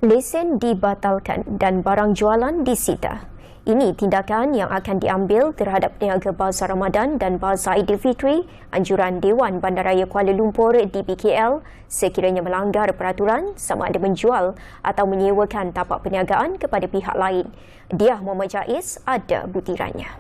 Lesen dibatalkan dan barang jualan disita. Ini tindakan yang akan diambil terhadap peniaga Bazar Ramadan dan Bazar Aidilfitri anjuran Dewan Bandaraya Kuala Lumpur DBKL sekiranya melanggar peraturan sama ada menjual atau menyewakan tapak perniagaan kepada pihak lain. Diah Muhammad Jaiz ada butirannya.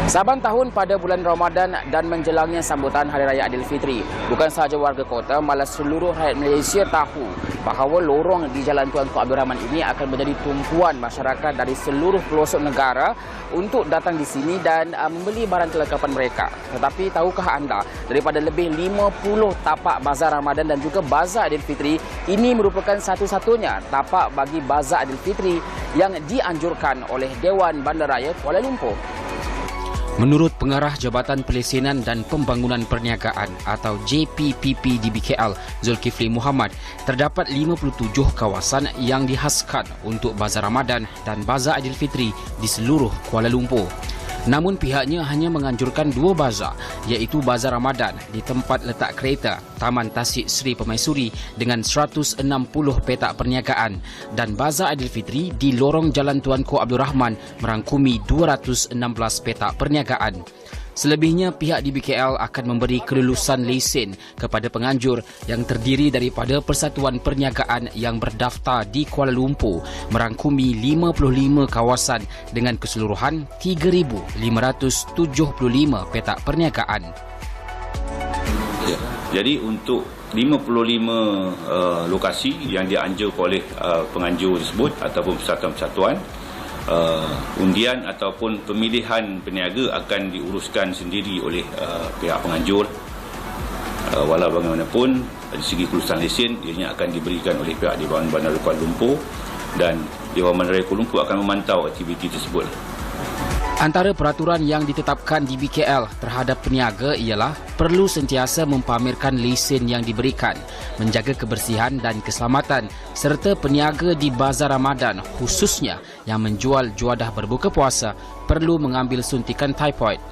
Saban tahun pada bulan Ramadan dan menjelangnya sambutan Hari Raya Aidilfitri, bukan sahaja warga kota, malah seluruh rakyat Malaysia tahu bahawa lorong di Jalan Tuanku Abdul Rahman ini akan menjadi tumpuan masyarakat dari seluruh pelosok negara untuk datang di sini dan membeli barang kelengkapan mereka. Tetapi tahukah anda, daripada lebih 50 tapak Bazar Ramadan dan juga Bazar Aidilfitri, ini merupakan satu-satunya tapak bagi Bazar Aidilfitri yang dianjurkan oleh Dewan Bandaraya Kuala Lumpur. Menurut Pengarah Jabatan Pelesenan dan Pembangunan Perniagaan atau JPPP DBKL, Zulkifli Muhammad, terdapat 57 kawasan yang dihaskan untuk Bazar Ramadan dan Bazar Aidilfitri di seluruh Kuala Lumpur. Namun pihaknya hanya menganjurkan 2 bazar, iaitu Bazar Ramadan di tempat letak kereta Taman Tasik Sri Permaisuri dengan 160 petak perniagaan dan Bazar Aidilfitri di lorong Jalan Tuanku Abdul Rahman merangkumi 216 petak perniagaan. Selebihnya, pihak DBKL akan memberi kelulusan lesen kepada penganjur yang terdiri daripada Persatuan Perniagaan yang berdaftar di Kuala Lumpur merangkumi 55 kawasan dengan keseluruhan 3,575 petak perniagaan. Ya, jadi untuk 55 lokasi yang dianjur oleh penganjur tersebut ataupun persatuan-persatuan, undian ataupun pemilihan peniaga akan diuruskan sendiri oleh pihak penganjur. Walau bagaimanapun, dari segi kelulusan lesen, ianya akan diberikan oleh pihak Dewan Bandaraya Kuala Lumpur dan Dewan Bandaraya Kuala Lumpur akan memantau aktiviti tersebut. Antara peraturan yang ditetapkan DBKL terhadap peniaga ialah perlu sentiasa mempamerkan lesen yang diberikan, menjaga kebersihan dan keselamatan serta peniaga di Bazar Ramadan khususnya yang menjual juadah berbuka puasa perlu mengambil suntikan typhoid.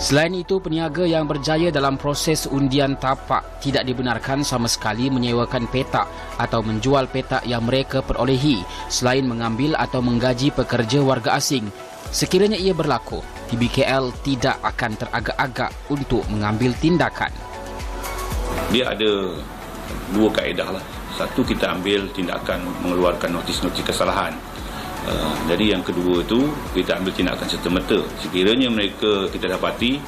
Selain itu, peniaga yang berjaya dalam proses undian tapak tidak dibenarkan sama sekali menyewakan petak atau menjual petak yang mereka perolehi selain mengambil atau menggaji pekerja warga asing. Sekiranya ia berlaku, DBKL tidak akan teragak-agak untuk mengambil tindakan. Dia ada 2 kaedah lah. Satu, kita ambil tindakan mengeluarkan notis-notis kesalahan. Jadi yang kedua itu, kita ambil tindakan serta-merta. Sekiranya mereka kita dapati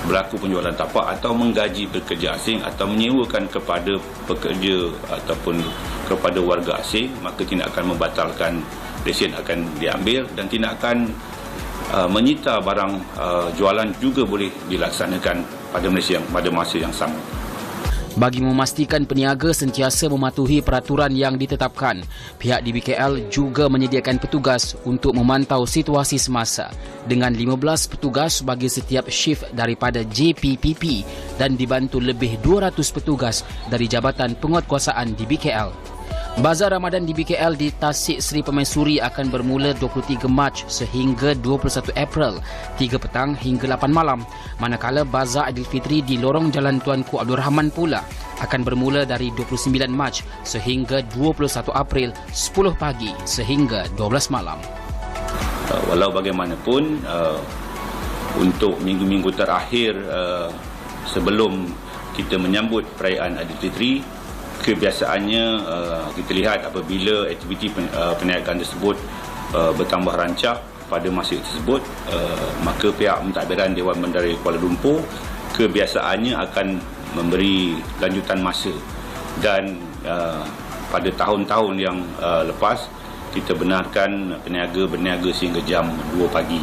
berlaku penjualan tapak atau menggaji pekerja asing atau menyewakan kepada pekerja ataupun kepada warga asing, maka tindakan membatalkan lesen akan diambil dan tindakan menyita barang jualan juga boleh dilaksanakan pada masa yang sama. Bagi memastikan peniaga sentiasa mematuhi peraturan yang ditetapkan, pihak DBKL juga menyediakan petugas untuk memantau situasi semasa dengan 15 petugas bagi setiap shift daripada JPPP dan dibantu lebih 200 petugas dari Jabatan Penguatkuasaan DBKL. Bazar Ramadan DBKL di Tasik Sri Permaisuri akan bermula 23 Mac sehingga 21 April, 3 petang hingga 8 malam. Manakala Bazar Aidilfitri di lorong Jalan Tuanku Abdul Rahman pula akan bermula dari 29 Mac sehingga 21 April, 10 pagi sehingga 12 malam. Walau bagaimanapun, untuk minggu-minggu terakhir sebelum kita menyambut perayaan Aidilfitri, kebiasaannya kita lihat apabila aktiviti perniagaan tersebut bertambah rancak pada masa tersebut, maka pihak mentadbiran Dewan Bandaraya Kuala Lumpur kebiasaannya akan memberi lanjutan masa dan pada tahun-tahun yang lepas kita benarkan peniaga berniaga sehingga jam 2 pagi.